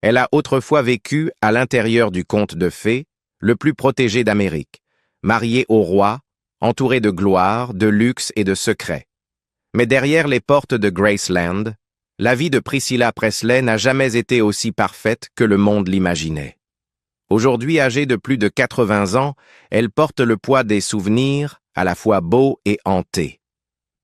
Elle a autrefois vécu à l'intérieur du conte de fées, le plus protégé d'Amérique, mariée au roi, entourée de gloire, de luxe et de secrets. Mais derrière les portes de Graceland, la vie de Priscilla Presley n'a jamais été aussi parfaite que le monde l'imaginait. Aujourd'hui âgée de plus de 80 ans, elle porte le poids des souvenirs, à la fois beaux et hantés.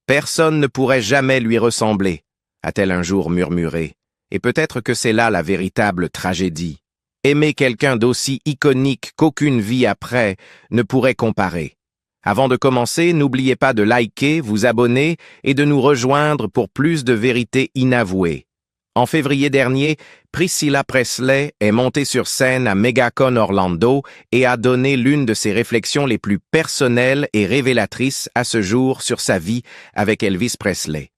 Personne ne pourrait jamais lui ressembler, a-t-elle un jour murmuré, et peut-être que c'est là la véritable tragédie. Aimer quelqu'un d'aussi iconique qu'aucune vie après ne pourrait comparer. Avant de commencer, n'oubliez pas de liker, vous abonner et de nous rejoindre pour plus de vérités inavouées. En février dernier, Priscilla Presley est montée sur scène à MegaCon Orlando et a donné l'une de ses réflexions les plus personnelles et révélatrices à ce jour sur sa vie avec Elvis Presley.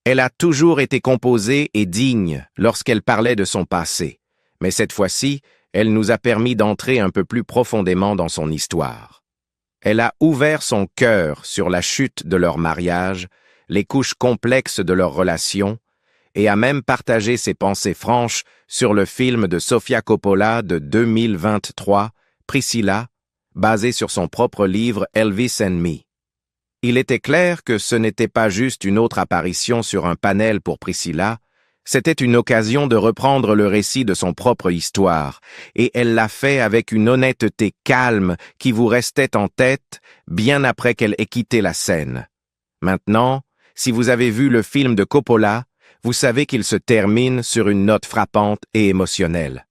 Elle a toujours été composée et digne lorsqu'elle parlait de son passé, mais cette fois-ci, elle nous a permis d'entrer un peu plus profondément dans son histoire. Elle a ouvert son cœur sur la chute de leur mariage, les couches complexes de leur relation, et a même partagé ses pensées franches sur le film de Sofia Coppola de 2023, Priscilla, basé sur son propre livre Elvis and Me. Il était clair que ce n'était pas juste une autre apparition sur un panel pour Priscilla, c'était une occasion de reprendre le récit de son propre histoire, et elle l'a fait avec une honnêteté calme qui vous restait en tête bien après qu'elle ait quitté la scène. Maintenant, si vous avez vu le film de Coppola, vous savez qu'il se termine sur une note frappante et émotionnelle.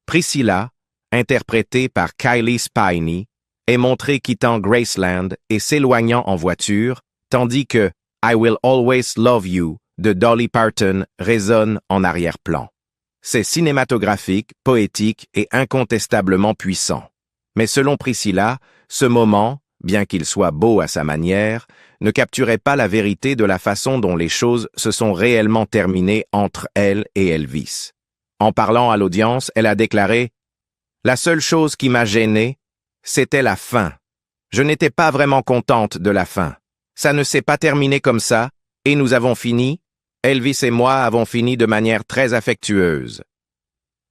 Priscilla, interprétée par Kylie Spiney, est montrée quittant Graceland et s'éloignant en voiture, tandis que « I Will Always Love You » de Dolly Parton résonne en arrière-plan. C'est cinématographique, poétique et incontestablement puissant. Mais selon Priscilla, ce moment, bien qu'il soit beau à sa manière, ne capturait pas la vérité de la façon dont les choses se sont réellement terminées entre elle et Elvis. En parlant à l'audience, elle a déclaré « La seule chose qui m'a gênée, c'était la fin. Je n'étais pas vraiment contente de la fin. Ça ne s'est pas terminé comme ça, et nous avons fini. Elvis et moi avons fini de manière très affectueuse. »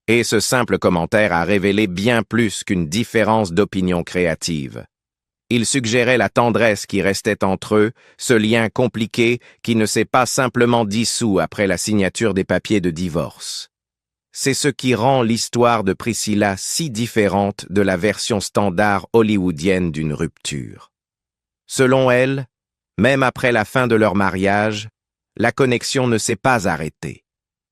Et ce simple commentaire a révélé bien plus qu'une différence d'opinion créative. Il suggérait la tendresse qui restait entre eux, ce lien compliqué qui ne s'est pas simplement dissous après la signature des papiers de divorce. C'est ce qui rend l'histoire de Priscilla si différente de la version standard hollywoodienne d'une rupture. Selon elle, même après la fin de leur mariage, la connexion ne s'est pas arrêtée.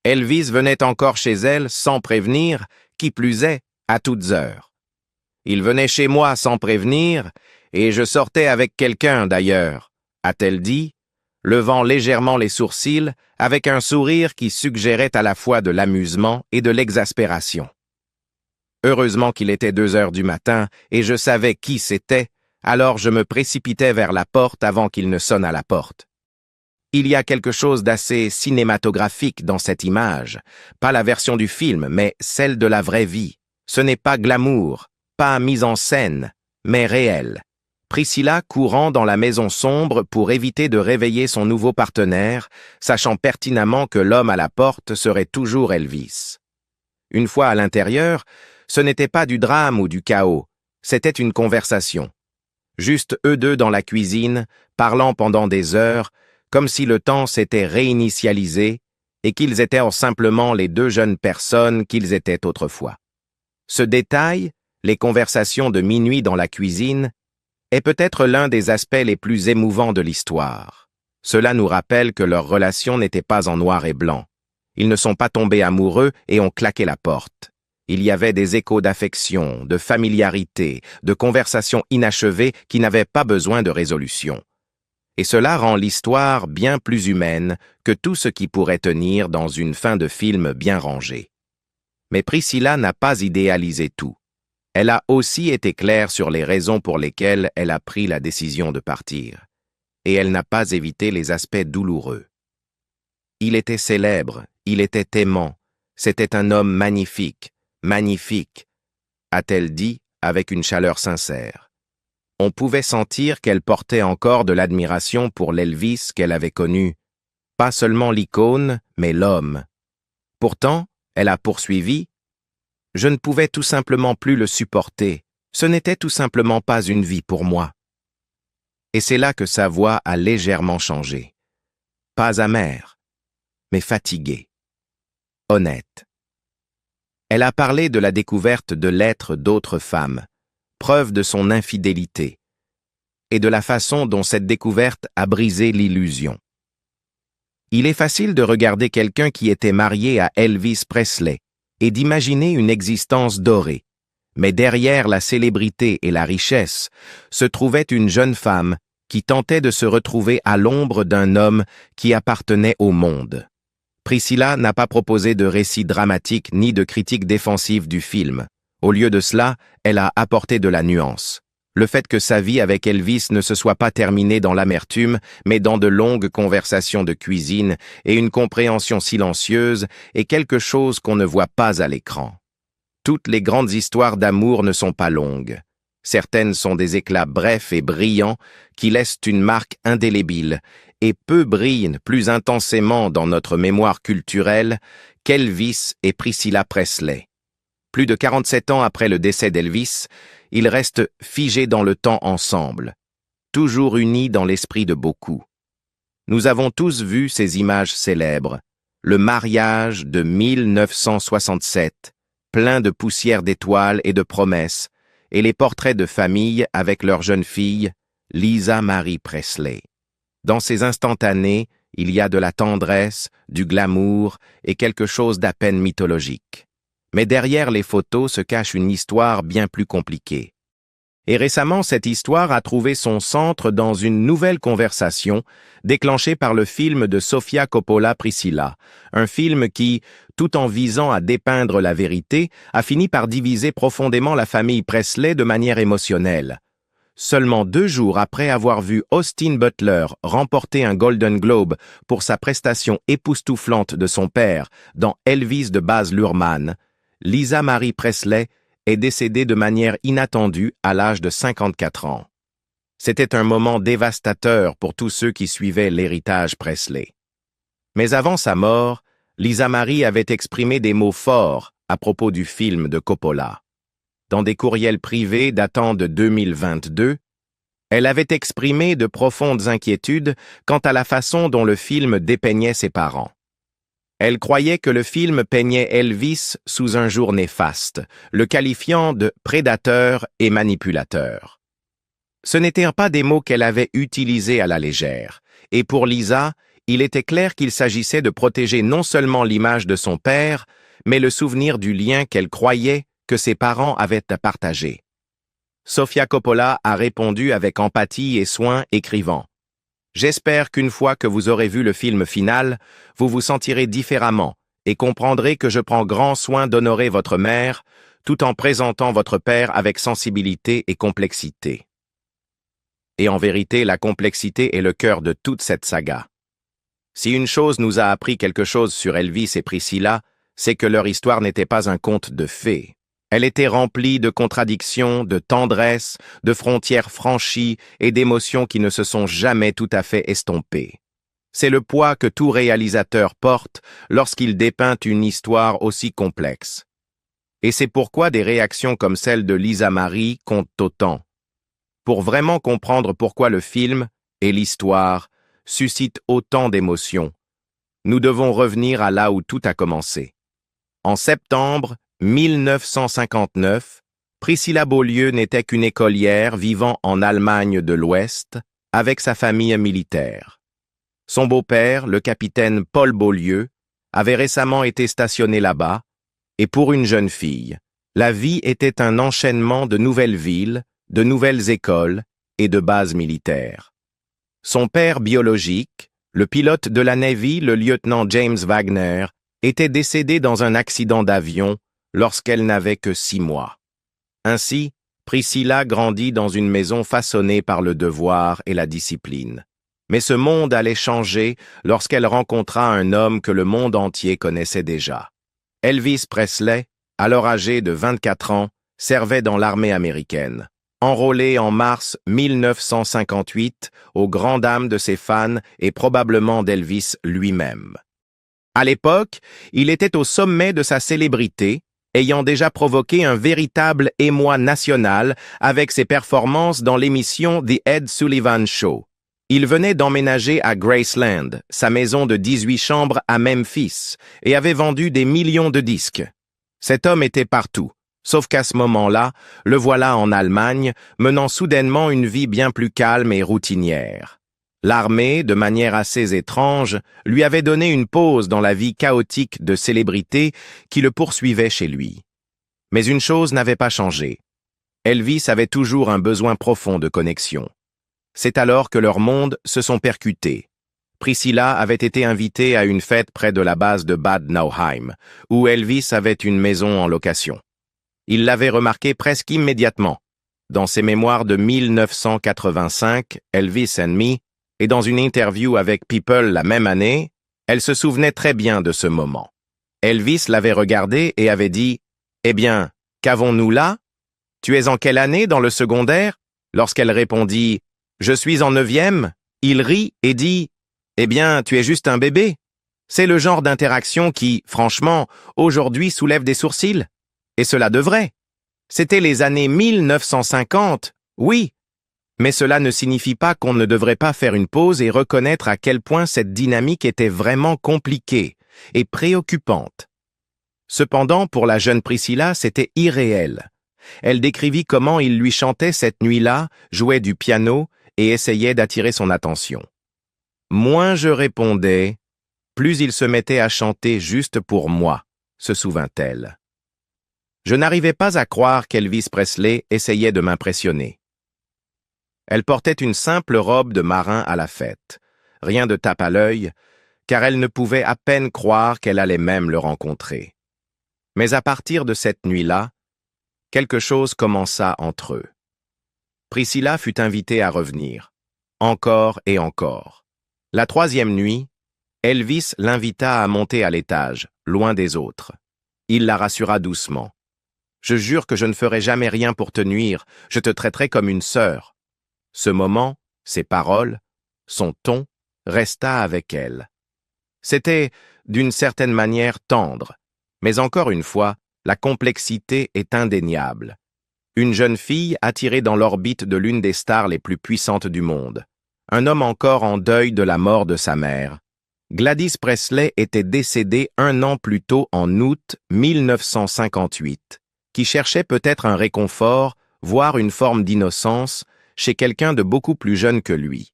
Elvis venait encore chez elle sans prévenir, qui plus est, à toutes heures. Il venait chez moi sans prévenir, et je sortais avec quelqu'un d'ailleurs, a-t-elle dit, levant légèrement les sourcils avec un sourire qui suggérait à la fois de l'amusement et de l'exaspération. Heureusement qu'il était 2 heures du matin et je savais qui c'était, alors je me précipitais vers la porte avant qu'il ne sonne à la porte. Il y a quelque chose d'assez cinématographique dans cette image, pas la version du film, mais celle de la vraie vie. Ce n'est pas glamour, pas mise en scène, mais réel. Priscilla courant dans la maison sombre pour éviter de réveiller son nouveau partenaire, sachant pertinemment que l'homme à la porte serait toujours Elvis. Une fois à l'intérieur, ce n'était pas du drame ou du chaos, c'était une conversation. Juste eux deux dans la cuisine, parlant pendant des heures, comme si le temps s'était réinitialisé et qu'ils étaient simplement les 2 jeunes personnes qu'ils étaient autrefois. Ce détail, les conversations de minuit dans la cuisine, est peut-être l'un des aspects les plus émouvants de l'histoire. Cela nous rappelle que leur relation n'était pas en noir et blanc. Ils ne sont pas tombés amoureux et ont claqué la porte. Il y avait des échos d'affection, de familiarité, de conversations inachevées qui n'avaient pas besoin de résolution. Et cela rend l'histoire bien plus humaine que tout ce qui pourrait tenir dans une fin de film bien rangée. Mais Priscilla n'a pas idéalisé tout. Elle a aussi été claire sur les raisons pour lesquelles elle a pris la décision de partir. Et elle n'a pas évité les aspects douloureux. Il était célèbre, il était aimant, c'était un homme magnifique, magnifique, a-t-elle dit avec une chaleur sincère. On pouvait sentir qu'elle portait encore de l'admiration pour l'Elvis qu'elle avait connu, pas seulement l'icône, mais l'homme. Pourtant, Elle a poursuivi. Je ne pouvais tout simplement plus le supporter. Ce n'était tout simplement pas une vie pour moi. Et c'est là que sa voix a légèrement changé. Pas amère, mais fatiguée. Honnête. Elle a parlé de la découverte de l'être d'autres femmes, preuve de son infidélité, et de la façon dont cette découverte a brisé l'illusion. Il est facile de regarder quelqu'un qui était marié à Elvis Presley et d'imaginer une existence dorée. Mais derrière la célébrité et la richesse se trouvait une jeune femme qui tentait de se retrouver à l'ombre d'un homme qui appartenait au monde. Priscilla n'a pas proposé de récit dramatique ni de critique défensive du film. Au lieu de cela, elle a apporté de la nuance. Le fait que sa vie avec Elvis ne se soit pas terminée dans l'amertume, mais dans de longues conversations de cuisine et une compréhension silencieuse est quelque chose qu'on ne voit pas à l'écran. Toutes les grandes histoires d'amour ne sont pas longues. Certaines sont des éclats brefs et brillants qui laissent une marque indélébile, et peu brillent plus intensément dans notre mémoire culturelle qu'Elvis et Priscilla Presley. Plus de 47 ans après le décès d'Elvis, ils restent figés dans le temps ensemble, toujours unis dans l'esprit de beaucoup. Nous avons tous vu ces images célèbres, le mariage de 1967, plein de poussière d'étoiles et de promesses, et les portraits de famille avec leur jeune fille, Lisa Marie Presley. Dans ces instantanés, il y a de la tendresse, du glamour et quelque chose d'à peine mythologique. Mais derrière les photos se cache une histoire bien plus compliquée. Et récemment, cette histoire a trouvé son centre dans une nouvelle conversation déclenchée par le film de Sofia Coppola Priscilla, un film qui, tout en visant à dépeindre la vérité, a fini par diviser profondément la famille Presley de manière émotionnelle. Seulement 2 jours après avoir vu Austin Butler remporter un Golden Globe pour sa prestation époustouflante de son père dans Elvis de Baz Luhrmann, Lisa Marie Presley est décédée de manière inattendue à l'âge de 54 ans. C'était un moment dévastateur pour tous ceux qui suivaient l'héritage Presley. Mais avant sa mort, Lisa Marie avait exprimé des mots forts à propos du film de Coppola. Dans des courriels privés datant de 2022, elle avait exprimé de profondes inquiétudes quant à la façon dont le film dépeignait ses parents. Elle croyait que le film peignait Elvis sous un jour néfaste, le qualifiant de prédateur et manipulateur. Ce n'étaient pas des mots qu'elle avait utilisés à la légère, et pour Lisa, il était clair qu'il s'agissait de protéger non seulement l'image de son père, mais le souvenir du lien qu'elle croyait que ses parents avaient à partager. Sofia Coppola a répondu avec empathie et soin, écrivant: « J'espère qu'une fois que vous aurez vu le film final, vous vous sentirez différemment et comprendrez que je prends grand soin d'honorer votre mère tout en présentant votre père avec sensibilité et complexité. » Et en vérité, la complexité est le cœur de toute cette saga. Si une chose nous a appris quelque chose sur Elvis et Priscilla, c'est que leur histoire n'était pas un conte de fées. Elle était remplie de contradictions, de tendresse, de frontières franchies et d'émotions qui ne se sont jamais tout à fait estompées. C'est le poids que tout réalisateur porte lorsqu'il dépeint une histoire aussi complexe. Et c'est pourquoi des réactions comme celle de Lisa Marie comptent autant. Pour vraiment comprendre pourquoi le film et l'histoire suscitent autant d'émotions, nous devons revenir à là où tout a commencé. En septembre 1959, Priscilla Beaulieu n'était qu'une écolière vivant en Allemagne de l'Ouest avec sa famille militaire. Son beau-père, le capitaine Paul Beaulieu, avait récemment été stationné là-bas, et pour une jeune fille, la vie était un enchaînement de nouvelles villes, de nouvelles écoles et de bases militaires. Son père biologique, le pilote de la Navy, le lieutenant James Wagner, était décédé dans un accident d'avion lorsqu'elle n'avait que 6 mois. Ainsi, Priscilla grandit dans une maison façonnée par le devoir et la discipline. Mais ce monde allait changer lorsqu'elle rencontra un homme que le monde entier connaissait déjà. Elvis Presley, alors âgé de 24 ans, servait dans l'armée américaine. Enrôlé en mars 1958 aux grandes dames de ses fans et probablement d'Elvis lui-même. À l'époque, il était au sommet de sa célébrité, ayant déjà provoqué un véritable émoi national avec ses performances dans l'émission The Ed Sullivan Show. Il venait d'emménager à Graceland, sa maison de 18 chambres à Memphis, et avait vendu des millions de disques. Cet homme était partout, sauf qu'à ce moment-là, le voilà en Allemagne, menant soudainement une vie bien plus calme et routinière. L'armée, de manière assez étrange, lui avait donné une pause dans la vie chaotique de célébrité qui le poursuivait chez lui. Mais une chose n'avait pas changé. Elvis avait toujours un besoin profond de connexion. C'est alors que leurs mondes se sont percutés. Priscilla avait été invitée à une fête près de la base de Bad Nauheim, où Elvis avait une maison en location. Il l'avait remarqué presque immédiatement. Dans ses mémoires de 1985, Elvis and Me, et dans une interview avec People la même année, elle se souvenait très bien de ce moment. Elvis l'avait regardée et avait dit « Eh bien, qu'avons-nous là? Tu es en quelle année dans le secondaire ?» Lorsqu'elle répondit « Je suis en 9e », il rit et dit « Eh bien, tu es juste un bébé. » C'est le genre d'interaction qui, franchement, aujourd'hui soulève des sourcils. Et cela devrait. C'était les années 1950, oui. Mais cela ne signifie pas qu'on ne devrait pas faire une pause et reconnaître à quel point cette dynamique était vraiment compliquée et préoccupante. Cependant, pour la jeune Priscilla, c'était irréel. Elle décrivit comment il lui chantait cette nuit-là, jouait du piano et essayait d'attirer son attention. Moins je répondais, plus il se mettait à chanter juste pour moi, se souvint-elle. Je n'arrivais pas à croire qu'Elvis Presley essayait de m'impressionner. Elle portait une simple robe de marin à la fête, rien de tape à l'œil, car elle ne pouvait à peine croire qu'elle allait même le rencontrer. Mais à partir de cette nuit-là, quelque chose commença entre eux. Priscilla fut invitée à revenir, encore et encore. La 3e nuit, Elvis l'invita à monter à l'étage, loin des autres. Il la rassura doucement. « Je jure que je ne ferai jamais rien pour te nuire, je te traiterai comme une sœur. » Ce moment, ses paroles, son ton, resta avec elle. C'était, d'une certaine manière, tendre, mais encore une fois, la complexité est indéniable. Une jeune fille attirée dans l'orbite de l'une des stars les plus puissantes du monde. Un homme encore en deuil de la mort de sa mère. Gladys Presley était décédée 1 an plus tôt en août 1958, qui cherchait peut-être un réconfort, voire une forme d'innocence, chez quelqu'un de beaucoup plus jeune que lui.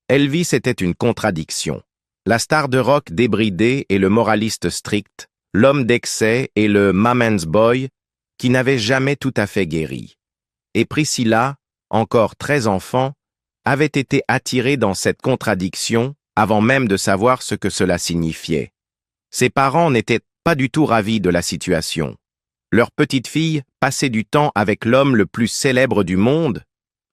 Elvis était une contradiction. La star de rock débridée et le moraliste strict, l'homme d'excès et le mama's boy qui n'avait jamais tout à fait guéri. Et Priscilla, encore très enfant, avait été attirée dans cette contradiction avant même de savoir ce que cela signifiait. Ses parents n'étaient pas du tout ravis de la situation. Leur petite fille passait du temps avec l'homme le plus célèbre du monde.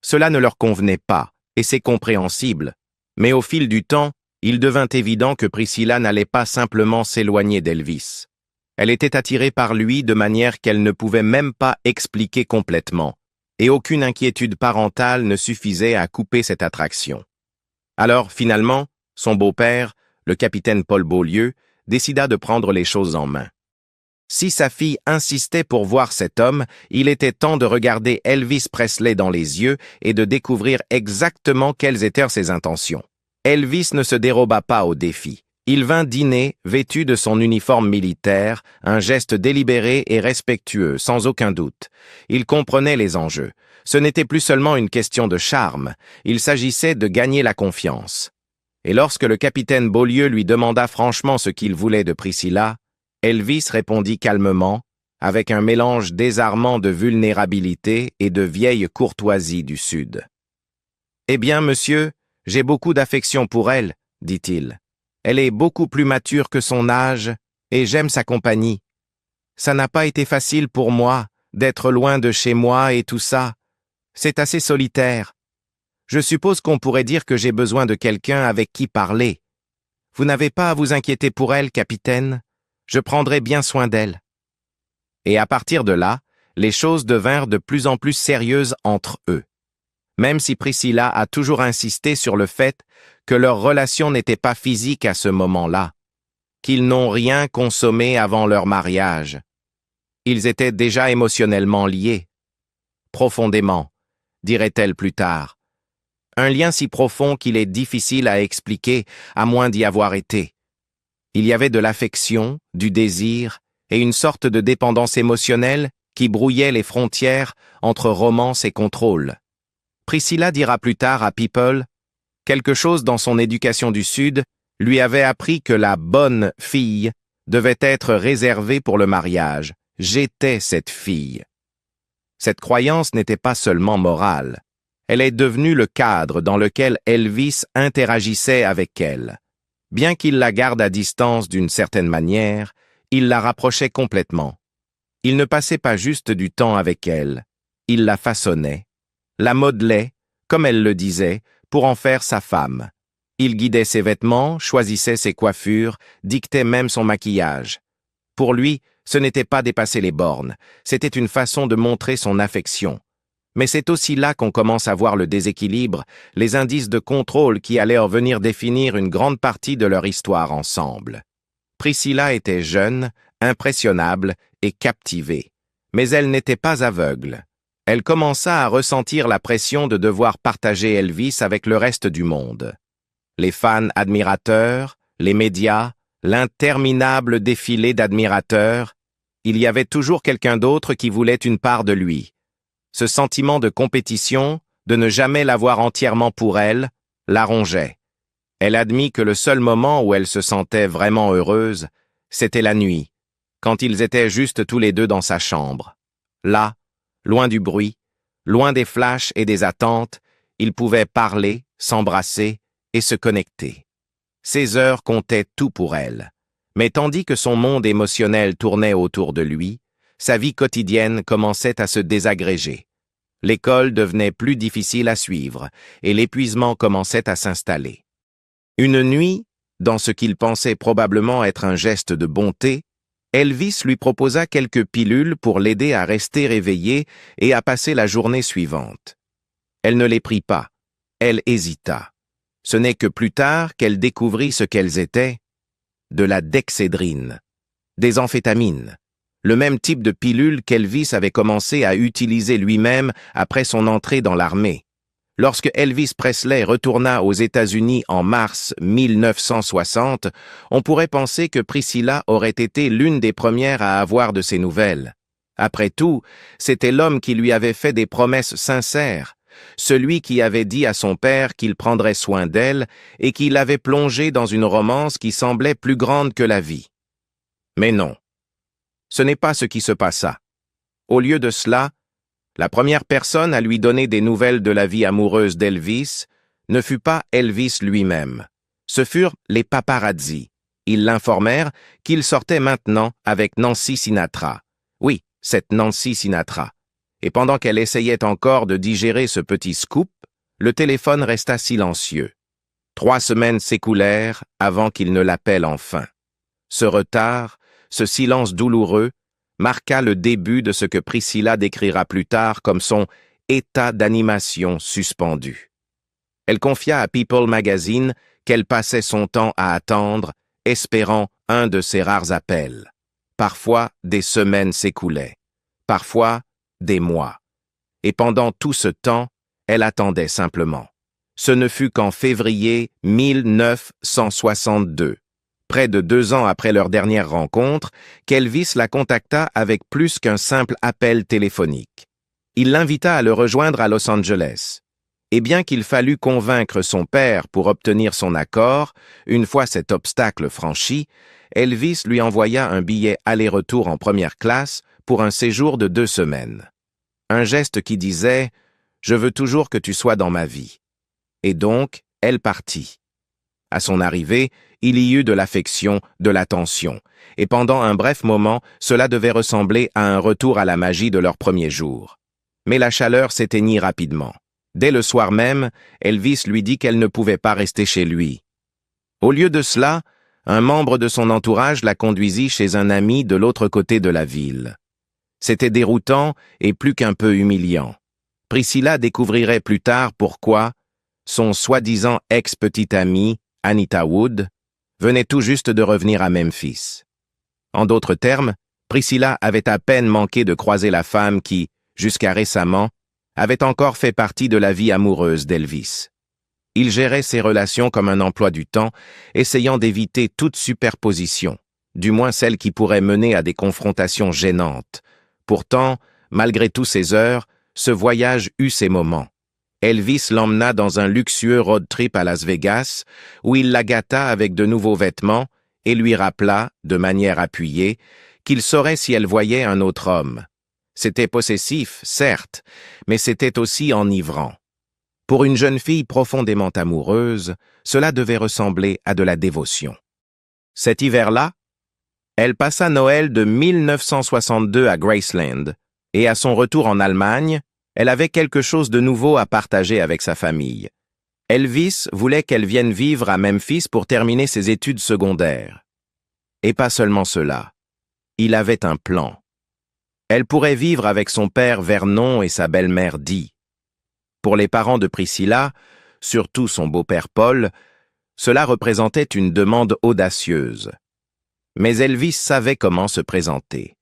Cela ne leur convenait pas, et c'est compréhensible. Mais au fil du temps, il devint évident que Priscilla n'allait pas simplement s'éloigner d'Elvis. Elle était attirée par lui de manière qu'elle ne pouvait même pas expliquer complètement, et aucune inquiétude parentale ne suffisait à couper cette attraction. Alors, finalement, son beau-père, le capitaine Paul Beaulieu, décida de prendre les choses en main. Si sa fille insistait pour voir cet homme, il était temps de regarder Elvis Presley dans les yeux et de découvrir exactement quelles étaient ses intentions. Elvis ne se déroba pas au défi. Il vint dîner, vêtu de son uniforme militaire, un geste délibéré et respectueux, sans aucun doute. Il comprenait les enjeux. Ce n'était plus seulement une question de charme, il s'agissait de gagner la confiance. Et lorsque le capitaine Beaulieu lui demanda franchement ce qu'il voulait de Priscilla, Elvis répondit calmement, avec un mélange désarmant de vulnérabilité et de vieille courtoisie du Sud. « Eh bien, monsieur, j'ai beaucoup d'affection pour elle, dit-il. Elle est beaucoup plus mature que son âge, et j'aime sa compagnie. Ça n'a pas été facile pour moi, d'être loin de chez moi et tout ça. C'est assez solitaire. Je suppose qu'on pourrait dire que j'ai besoin de quelqu'un avec qui parler. Vous n'avez pas à vous inquiéter pour elle, capitaine. Je prendrai bien soin d'elle. » Et à partir de là, les choses devinrent de plus en plus sérieuses entre eux. Même si Priscilla a toujours insisté sur le fait que leur relation n'était pas physique à ce moment-là. qu'ils n'ont rien consommé avant leur mariage. Ils étaient déjà émotionnellement liés. Profondément, dirait-elle plus tard. Un lien si profond qu'il est difficile à expliquer, à moins d'y avoir été. Il y avait de l'affection, du désir et une sorte de dépendance émotionnelle qui brouillait les frontières entre romance et contrôle. Priscilla dira plus tard à People, quelque chose dans son éducation du Sud lui avait appris que la bonne fille devait être réservée pour le mariage. J'étais cette fille. Cette croyance n'était pas seulement morale. Elle est devenue le cadre dans lequel Elvis interagissait avec elle. Bien qu'il la garde à distance d'une certaine manière, il la rapprochait complètement. Il ne passait pas juste du temps avec elle, il la façonnait, la modelait, comme elle le disait, pour en faire sa femme. Il guidait ses vêtements, choisissait ses coiffures, dictait même son maquillage. Pour lui, ce n'était pas dépasser les bornes, c'était une façon de montrer son affection. Mais c'est aussi là qu'on commence à voir le déséquilibre, les indices de contrôle qui allaient en venir définir une grande partie de leur histoire ensemble. Priscilla était jeune, impressionnable et captivée. Mais elle n'était pas aveugle. Elle commença à ressentir la pression de devoir partager Elvis avec le reste du monde. Les fans admirateurs, les médias, l'interminable défilé d'admirateurs, il y avait toujours quelqu'un d'autre qui voulait une part de lui. Ce sentiment de compétition, de ne jamais l'avoir entièrement pour elle, la rongeait. Elle admit que le seul moment où elle se sentait vraiment heureuse, c'était la nuit, quand ils étaient juste tous les deux dans sa chambre. Là, loin du bruit, loin des flashs et des attentes, ils pouvaient parler, s'embrasser et se connecter. Ces heures comptaient tout pour elle. Mais tandis que son monde émotionnel tournait autour de lui, sa vie quotidienne commençait à se désagréger. L'école devenait plus difficile à suivre et l'épuisement commençait à s'installer. Une nuit, dans ce qu'il pensait probablement être un geste de bonté, Elvis lui proposa quelques pilules pour l'aider à rester éveillée et à passer la journée suivante. Elle ne les prit pas. Elle hésita. Ce n'est que plus tard qu'elle découvrit ce qu'elles étaient. De la dexédrine, des amphétamines, le même type de pilule qu'Elvis avait commencé à utiliser lui-même après son entrée dans l'armée. Lorsque Elvis Presley retourna aux États-Unis en mars 1960, on pourrait penser que Priscilla aurait été l'une des premières à avoir de ses nouvelles. Après tout, c'était l'homme qui lui avait fait des promesses sincères, celui qui avait dit à son père qu'il prendrait soin d'elle et qui l'avait plongée dans une romance qui semblait plus grande que la vie. Mais non, ce n'est pas ce qui se passa. Au lieu de cela, la première personne à lui donner des nouvelles de la vie amoureuse d'Elvis ne fut pas Elvis lui-même. Ce furent les paparazzi. Ils l'informèrent qu'il sortait maintenant avec Nancy Sinatra. Oui, cette Nancy Sinatra. Et pendant qu'elle essayait encore de digérer ce petit scoop, le téléphone resta silencieux. 3 semaines s'écoulèrent avant qu'il ne l'appelle enfin. Ce retard, ce silence douloureux, marqua le début de ce que Priscilla décrira plus tard comme son état d'animation suspendu. Elle confia à People Magazine qu'elle passait son temps à attendre, espérant un de ces rares appels. Parfois, des semaines s'écoulaient. Parfois, des mois. Et pendant tout ce temps, elle attendait simplement. Ce ne fut qu'en février 1962, près de 2 ans après leur dernière rencontre, qu'Elvis la contacta avec plus qu'un simple appel téléphonique. Il l'invita à le rejoindre à Los Angeles. Et bien qu'il fallut convaincre son père pour obtenir son accord, une fois cet obstacle franchi, Elvis lui envoya un billet aller-retour en première classe pour un séjour de 2 semaines. Un geste qui disait « Je veux toujours que tu sois dans ma vie ». Et donc, elle partit. À son arrivée, il y eut de l'affection, de l'attention, et pendant un bref moment, cela devait ressembler à un retour à la magie de leur premier jour. Mais la chaleur s'éteignit rapidement. Dès le soir même, Elvis lui dit qu'elle ne pouvait pas rester chez lui. Au lieu de cela, un membre de son entourage la conduisit chez un ami de l'autre côté de la ville. C'était déroutant et plus qu'un peu humiliant. Priscilla découvrirait plus tard pourquoi son soi-disant ex-petite amie, Anita Wood, venait tout juste de revenir à Memphis. En d'autres termes, Priscilla avait à peine manqué de croiser la femme qui, jusqu'à récemment, avait encore fait partie de la vie amoureuse d'Elvis. Il gérait ses relations comme un emploi du temps, essayant d'éviter toute superposition, du moins celle qui pourrait mener à des confrontations gênantes. Pourtant, malgré tous ces heures, ce voyage eut ses moments. Elvis l'emmena dans un luxueux road trip à Las Vegas, où il la gâta avec de nouveaux vêtements et lui rappela, de manière appuyée, qu'il saurait si elle voyait un autre homme. C'était possessif, certes, mais c'était aussi enivrant. Pour une jeune fille profondément amoureuse, cela devait ressembler à de la dévotion. Cet hiver-là, elle passa Noël de 1962 à Graceland, et à son retour en Allemagne, elle avait quelque chose de nouveau à partager avec sa famille. Elvis voulait qu'elle vienne vivre à Memphis pour terminer ses études secondaires. Et pas seulement cela. Il avait un plan. Elle pourrait vivre avec son père Vernon et sa belle-mère Dee. Pour les parents de Priscilla, surtout son beau-père Paul, cela représentait une demande audacieuse. Mais Elvis savait comment se présenter.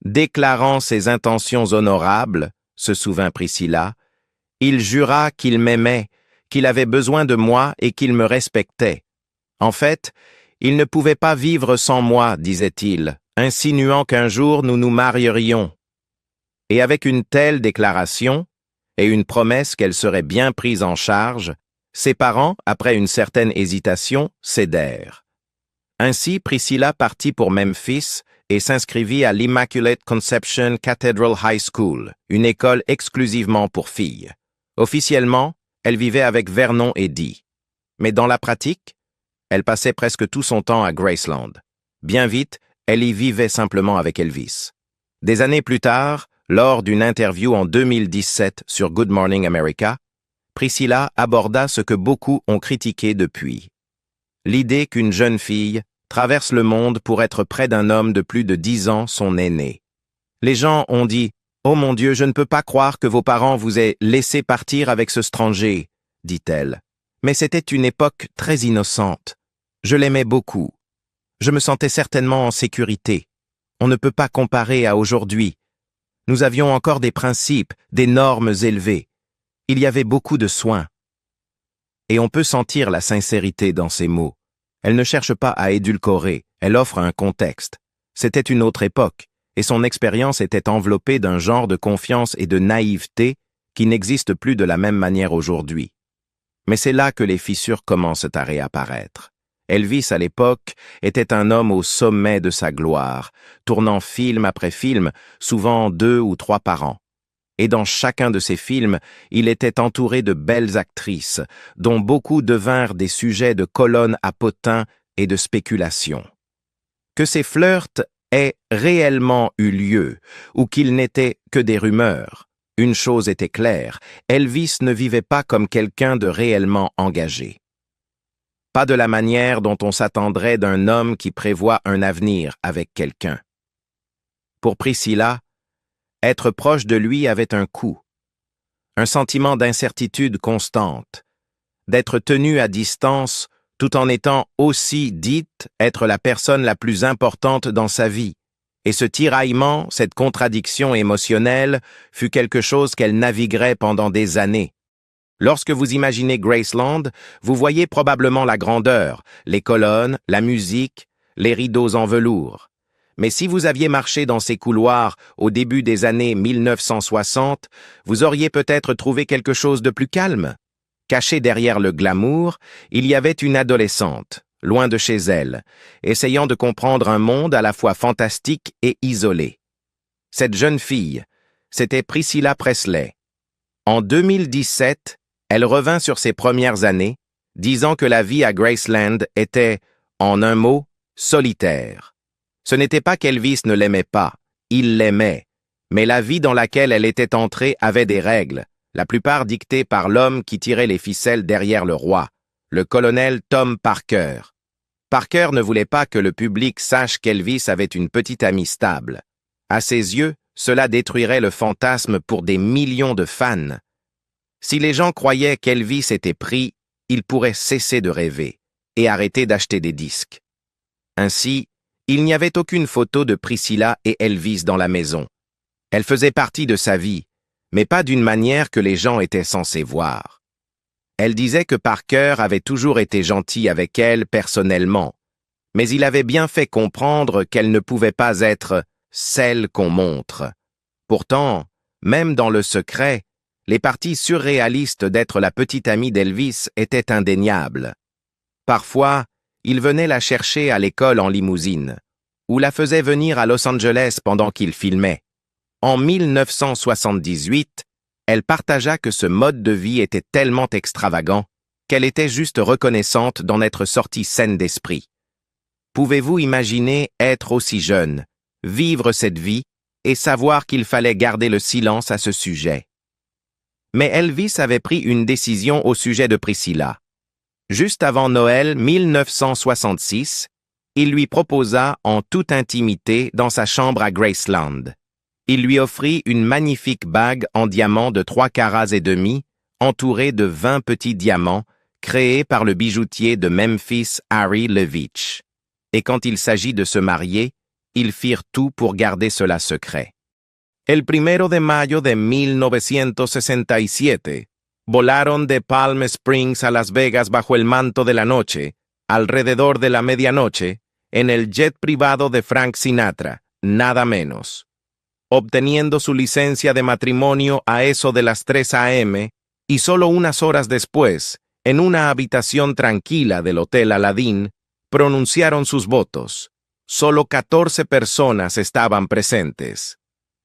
Déclarant ses intentions honorables, se souvint Priscilla, il jura qu'il m'aimait, qu'il avait besoin de moi et qu'il me respectait. En fait, il ne pouvait pas vivre sans moi, disait-il, insinuant qu'un jour nous nous marierions. Et avec une telle déclaration, et une promesse qu'elle serait bien prise en charge, ses parents, après une certaine hésitation, cédèrent. Ainsi, Priscilla partit pour Memphis et s'inscrivit à l'Immaculate Conception Cathedral High School, une école exclusivement pour filles. Officiellement, elle vivait avec Vernon et Dee. Mais dans la pratique, elle passait presque tout son temps à Graceland. Bien vite, elle y vivait simplement avec Elvis. Des années plus tard, lors d'une interview en 2017 sur Good Morning America, Priscilla aborda ce que beaucoup ont critiqué depuis. L'idée qu'une jeune fille traverse le monde pour être près d'un homme de plus de 10 ans, son aîné. Les gens ont dit « Oh mon Dieu, je ne peux pas croire que vos parents vous aient laissé partir avec ce stranger », dit-elle. Mais c'était une époque très innocente. Je l'aimais beaucoup. Je me sentais certainement en sécurité. On ne peut pas comparer à aujourd'hui. Nous avions encore des principes, des normes élevées. Il y avait beaucoup de soins. Et on peut sentir la sincérité dans ces mots. Elle ne cherche pas à édulcorer, elle offre un contexte. C'était une autre époque, et son expérience était enveloppée d'un genre de confiance et de naïveté qui n'existe plus de la même manière aujourd'hui. Mais c'est là que les fissures commencent à réapparaître. Elvis, à l'époque, était un homme au sommet de sa gloire, tournant film après film, souvent 2 ou 3 par an. Et dans chacun de ces films, il était entouré de belles actrices, dont beaucoup devinrent des sujets de colonnes à potins et de spéculation. Que ces flirts aient réellement eu lieu, ou qu'ils n'étaient que des rumeurs, une chose était claire, Elvis ne vivait pas comme quelqu'un de réellement engagé. Pas de la manière dont on s'attendrait d'un homme qui prévoit un avenir avec quelqu'un. Pour Priscilla, être proche de lui avait un coût, un sentiment d'incertitude constante, d'être tenu à distance tout en étant aussi dite être la personne la plus importante dans sa vie. Et ce tiraillement, cette contradiction émotionnelle, fut quelque chose qu'elle naviguerait pendant des années. Lorsque vous imaginez Graceland, vous voyez probablement la grandeur, les colonnes, la musique, les rideaux en velours. Mais si vous aviez marché dans ces couloirs au début des années 1960, vous auriez peut-être trouvé quelque chose de plus calme. Cachée derrière le glamour, il y avait une adolescente, loin de chez elle, essayant de comprendre un monde à la fois fantastique et isolé. Cette jeune fille, c'était Priscilla Presley. En 2017, elle revint sur ses premières années, disant que la vie à Graceland était, en un mot, solitaire. Ce n'était pas qu'Elvis ne l'aimait pas, il l'aimait, mais la vie dans laquelle elle était entrée avait des règles, la plupart dictées par l'homme qui tirait les ficelles derrière le roi, le colonel Tom Parker. Parker ne voulait pas que le public sache qu'Elvis avait une petite amie stable. À ses yeux, cela détruirait le fantasme pour des millions de fans. Si les gens croyaient qu'Elvis était pris, ils pourraient cesser de rêver. et arrêté d'acheter des disques. Ainsi, il n'y avait aucune photo de Priscilla et Elvis dans la maison. Elle faisait partie de sa vie, mais pas d'une manière que les gens étaient censés voir. Elle disait que Parker avait toujours été gentil avec elle personnellement, mais il avait bien fait comprendre qu'elle ne pouvait pas être celle qu'on montre. Pourtant, même dans le secret, les parties surréalistes d'être la petite amie d'Elvis étaient indéniables. Parfois, il venait la chercher à l'école en limousine, ou la faisait venir à Los Angeles pendant qu'il filmait. En 1978, elle partagea que ce mode de vie était tellement extravagant qu'elle était juste reconnaissante d'en être sortie saine d'esprit. Pouvez-vous imaginer être aussi jeune, vivre cette vie et savoir qu'il fallait garder le silence à ce sujet? Mais Elvis avait pris une décision au sujet de Priscilla. Juste avant Noël 1966, il lui proposa en toute intimité dans sa chambre à Graceland. Il lui offrit une magnifique bague en diamant de 3 carats et demi, entourée de 20 petits diamants, créés par le bijoutier de Memphis Harry Levitch. Et quand il s'agit de se marier, ils firent tout pour garder cela secret. El 1 de mayo de 1967, volaron de Palm Springs a Las Vegas bajo el manto de la noche, alrededor de la medianoche, en el jet privado de Frank Sinatra, nada menos. Obteniendo su licencia de matrimonio a eso de las 3 a.m., y solo unas horas después, en una habitación tranquila del Hotel Aladdin, pronunciaron sus votos. Solo 14 personas estaban presentes.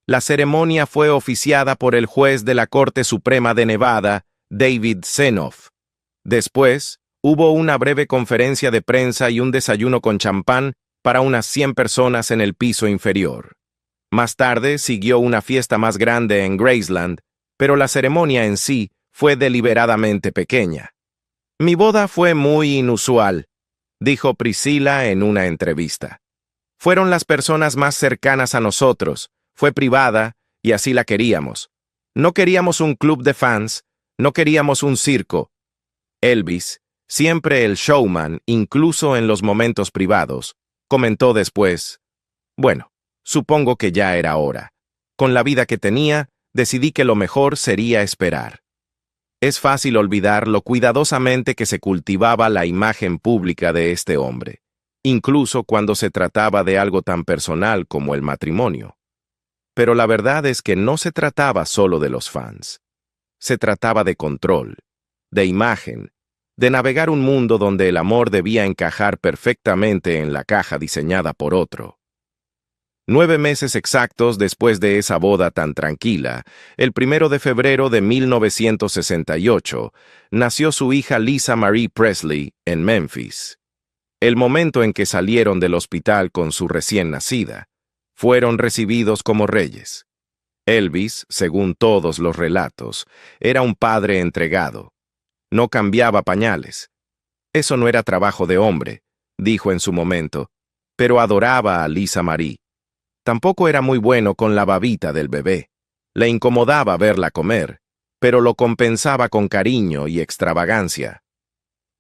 La ceremonia fue oficiada por el juez de la Corte Suprema de Nevada, David Zenoff. Después, hubo una breve conferencia de prensa y un desayuno con champán para unas 100 personas en el piso inferior. Más tarde siguió una fiesta más grande en Graceland, pero la ceremonia en sí fue deliberadamente pequeña. Mi boda fue muy inusual, dijo Priscilla en una entrevista. Fueron las personas más cercanas a nosotros, fue privada y así la queríamos. No queríamos un club de fans, no queríamos un circo. Elvis, siempre el showman, incluso en los momentos privados, comentó después: bueno, supongo que ya era hora. Con la vida que tenía, decidí que lo mejor sería esperar. Es fácil olvidar lo cuidadosamente que se cultivaba la imagen pública de este hombre, incluso cuando se trataba de algo tan personal como el matrimonio. Pero la verdad es que no se trataba solo de los fans. Se trataba de control, de imagen, de navegar un mundo donde el amor debía encajar perfectamente en la caja diseñada por otro. 9 meses exactos después de esa boda tan tranquila, el 1 de febrero de 1968, nació su hija Lisa Marie Presley en Memphis. El momento en que salieron del hospital con su recién nacida, fueron recibidos como reyes. Elvis, según todos los relatos, era un padre entregado. No cambiaba pañales. Eso no era trabajo de hombre, dijo en su momento, pero adoraba a Lisa Marie. Tampoco era muy bueno con la babita del bebé. Le incomodaba verla comer, pero lo compensaba con cariño y extravagancia.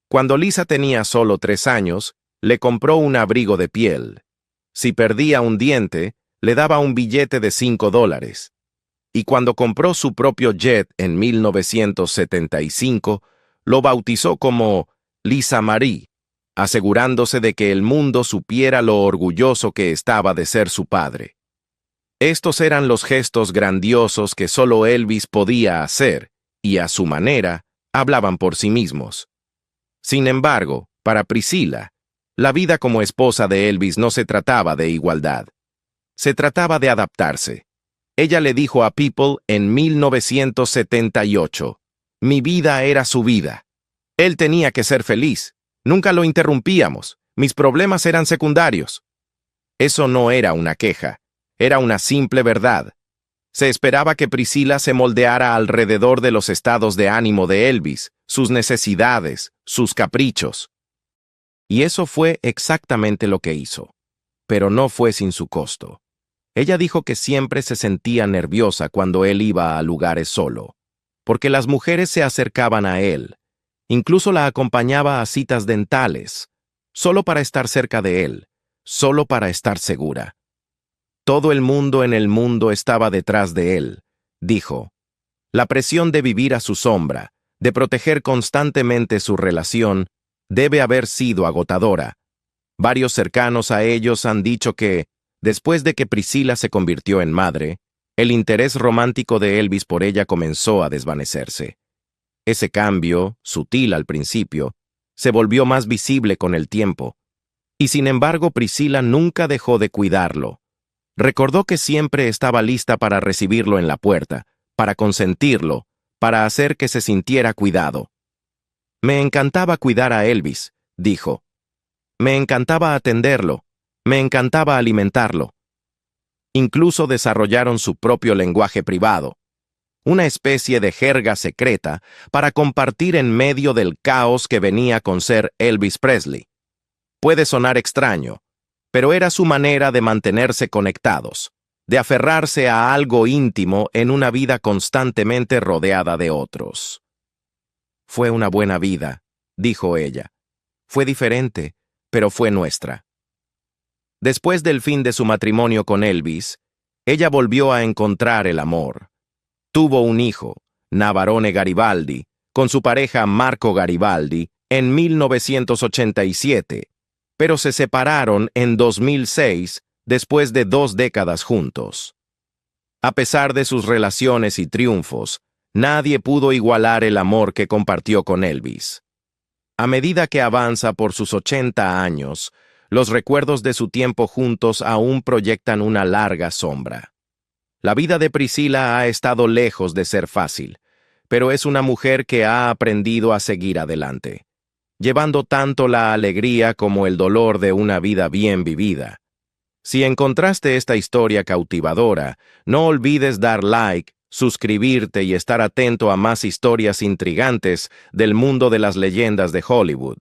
Cuando Lisa tenía solo 3 años, le compró un abrigo de piel. Si perdía un diente, le daba un billete de $5. Y cuando compró su propio jet en 1975, lo bautizó como Lisa Marie, asegurándose de que el mundo supiera lo orgulloso que estaba de ser su padre. Estos eran los gestos grandiosos que solo Elvis podía hacer, y a su manera, hablaban por sí mismos. Sin embargo, para Priscilla, la vida como esposa de Elvis no se trataba de igualdad. Se trataba de adaptarse. Ella le dijo a People en 1978, mi vida era su vida. Él tenía que ser feliz. Nunca lo interrumpíamos. Mis problemas eran secundarios. Eso no era una queja. Era una simple verdad. Se esperaba que Priscilla se moldeara alrededor de los estados de ánimo de Elvis, sus necesidades, sus caprichos. Y eso fue exactamente lo que hizo. Pero no fue sin su costo. Ella dijo que siempre se sentía nerviosa cuando él iba a lugares solo, porque las mujeres se acercaban a él, Incluso la acompañaba a citas dentales, solo para estar cerca de él, solo para estar segura. Todo el mundo en el mundo estaba detrás de él, dijo. La presión de vivir a su sombra, de proteger constantemente su relación, debe haber sido agotadora. Varios cercanos a ellos han dicho que, después de que Priscilla se convirtió en madre, el interés romántico de Elvis por ella comenzó a desvanecerse. Ese cambio, sutil al principio, se volvió más visible con el tiempo, y sin embargo Priscilla nunca dejó de cuidarlo. Recordó que siempre estaba lista para recibirlo en la puerta, para consentirlo, para hacer que se sintiera cuidado. Me encantaba cuidar a Elvis, dijo. Me encantaba atenderlo, me encantaba alimentarlo. Incluso desarrollaron su propio lenguaje privado, una especie de jerga secreta para compartir en medio del caos que venía con ser Elvis Presley. Puede sonar extraño, pero era su manera de mantenerse conectados, de aferrarse a algo íntimo en una vida constantemente rodeada de otros. Fue una buena vida, dijo ella. Fue diferente, pero fue nuestra. Después del fin de su matrimonio con Elvis, ella volvió a encontrar el amor. Tuvo un hijo, Navarone Garibaldi, con su pareja Marco Garibaldi en 1987, pero se separaron en 2006 después de 2 décadas juntos. A pesar de sus relaciones y triunfos, nadie pudo igualar el amor que compartió con Elvis. A medida que avanza por sus 80 años, los recuerdos de su tiempo juntos aún proyectan una larga sombra. La vida de Priscilla ha estado lejos de ser fácil, pero es una mujer que ha aprendido a seguir adelante, llevando tanto la alegría como el dolor de una vida bien vivida. Si encontraste esta historia cautivadora, no olvides dar like, suscribirte y estar atento a más historias intrigantes del mundo de las leyendas de Hollywood.